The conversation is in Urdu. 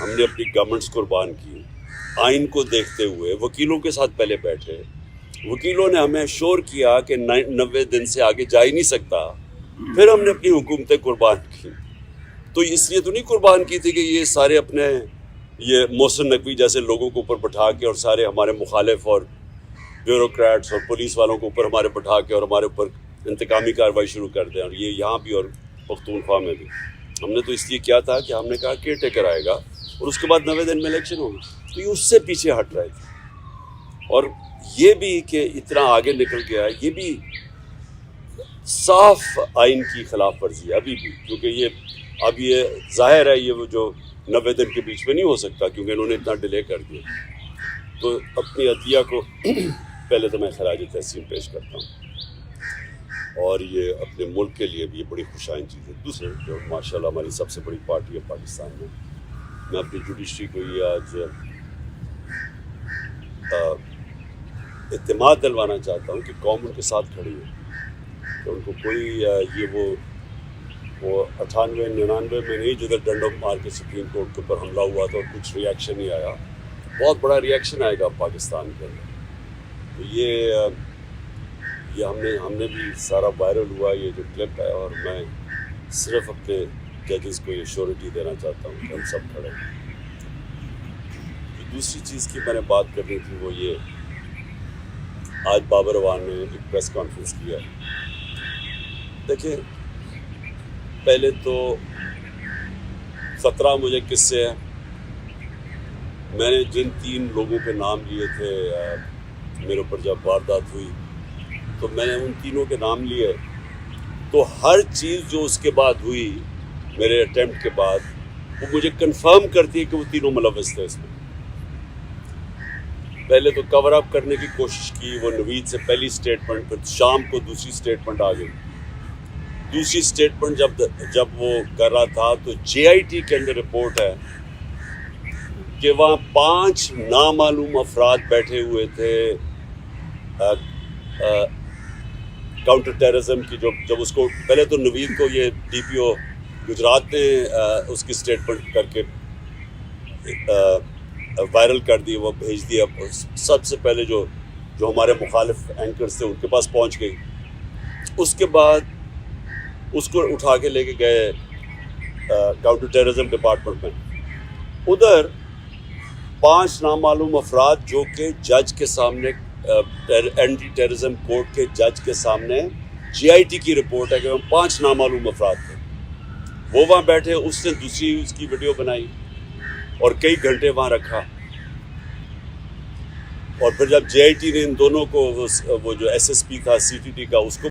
ہم نے اپنی گورنمنٹس قربان کی، آئین کو دیکھتے ہوئے وکیلوں کے ساتھ پہلے بیٹھے، وکیلوں نے ہمیں شور کیا کہ 90 دن سے آگے جا ہی نہیں سکتا، پھر ہم نے اپنی حکومتیں قربان کی۔ تو اس لیے تو نہیں قربان کی تھی کہ یہ سارے اپنے یہ محسن نقوی جیسے لوگوں کو اوپر بٹھا کے اور سارے ہمارے مخالف اور بیوروکریٹس اور پولیس والوں کو اوپر ہمارے بٹھا کے اور ہمارے اوپر انتقامی کارروائی شروع کر دیں، اور یہ یہاں بھی اور پختونخوا میں بھی۔ ہم نے تو اس لیے کیا تھا کہ ہم نے کہا کیئر ٹیکر آئے گا اور اس کے بعد 90 دن میں الیکشن ہوگی، تو یہ اس سے پیچھے ہٹ رہے تھے۔ اور یہ بھی کہ اتنا آگے نکل گیا ہے، یہ بھی صاف آئین کی خلاف ورزی ہے ابھی بھی، کیونکہ اب یہ ظاہر ہے یہ وہ جو 90 دن کے بیچ میں نہیں ہو سکتا کیونکہ انہوں نے اتنا ڈیلے کر دیا۔ تو اپنی عدلیہ کو پہلے تو میں خراج تحسین پیش کرتا ہوں، اور یہ اپنے ملک کے لیے بھی یہ بڑی خوشائن چیز ہے۔ دوسرے جو ماشاءاللہ ہماری سب سے بڑی پارٹی ہے پاکستان میں اپنی جوڈیشری کو یہ آج اعتماد دلوانا چاہتا ہوں کہ قوم ان کے ساتھ کھڑی ہے، کہ ان کو کوئی یہ وہ 98 99 میں نہیں جدھر ڈنڈوں مار کے سپریم کورٹ کے اوپر حملہ ہوا تھا اور کچھ ریئیکشن نہیں آیا، بہت بڑا ریئیکشن آئے گا پاکستان کے اندر۔ تو یہ ہم نے بھی سارا وائرل ہوا یہ جو کلپ ہے، اور میں صرف اپنے ججز کو یہ شیورٹی دینا چاہتا ہوں کہ ہم سب کھڑے ہیں۔ دوسری چیز کی میں نے بات کرنی تھی وہ یہ، آج بابر اعوان نے ایک پریس کانفرنس کیا۔ دیکھیں، پہلے تو خطرہ مجھے کس سے ہے، میں نے جن 3 لوگوں کے نام لیے تھے میرے اوپر جب واردات ہوئی، تو میں نے ان تینوں کے نام لیے، تو ہر چیز جو اس کے بعد ہوئی میرے اٹیمپٹ کے بعد، وہ مجھے کنفرم کرتی ہے کہ وہ تینوں ملوث تھے اس میں۔ پہلے تو کور اپ کرنے کی کوشش کی، وہ نوید سے پہلی سٹیٹمنٹ، پھر شام کو دوسری سٹیٹمنٹ آ گئی۔ دوسری سٹیٹمنٹ جب وہ کر رہا تھا تو JIT کے اندر رپورٹ ہے کہ وہاں 5 نامعلوم افراد بیٹھے ہوئے تھے کاؤنٹر ٹیررزم کی، جب اس کو پہلے تو نوید کو یہ DPO گجرات نے اس کی سٹیٹمنٹ کر کے وائرل کر دی، وہ بھیج دیا، سب سے پہلے جو ہمارے مخالف اینکرز تھے ان کے پاس پہنچ گئی۔ اس کے بعد اس کو اٹھا کے لے کے گئے کاؤنٹر ٹیررزم ڈپارٹمنٹ میں، ادھر 5 نامعلوم افراد جو کہ جج کے سامنے اینٹی ٹیررزم کورٹ کے جج کے سامنے JIT کی رپورٹ ہے کہ وہ 5 نامعلوم افراد تھے، وہ وہاں بیٹھے، اس نے دوسری اس کی ویڈیو بنائی اور کئی گھنٹے وہاں رکھا، اور پھر جب JIT نے ان دونوں کو وہ جو SSP تھا CTT کا اس کو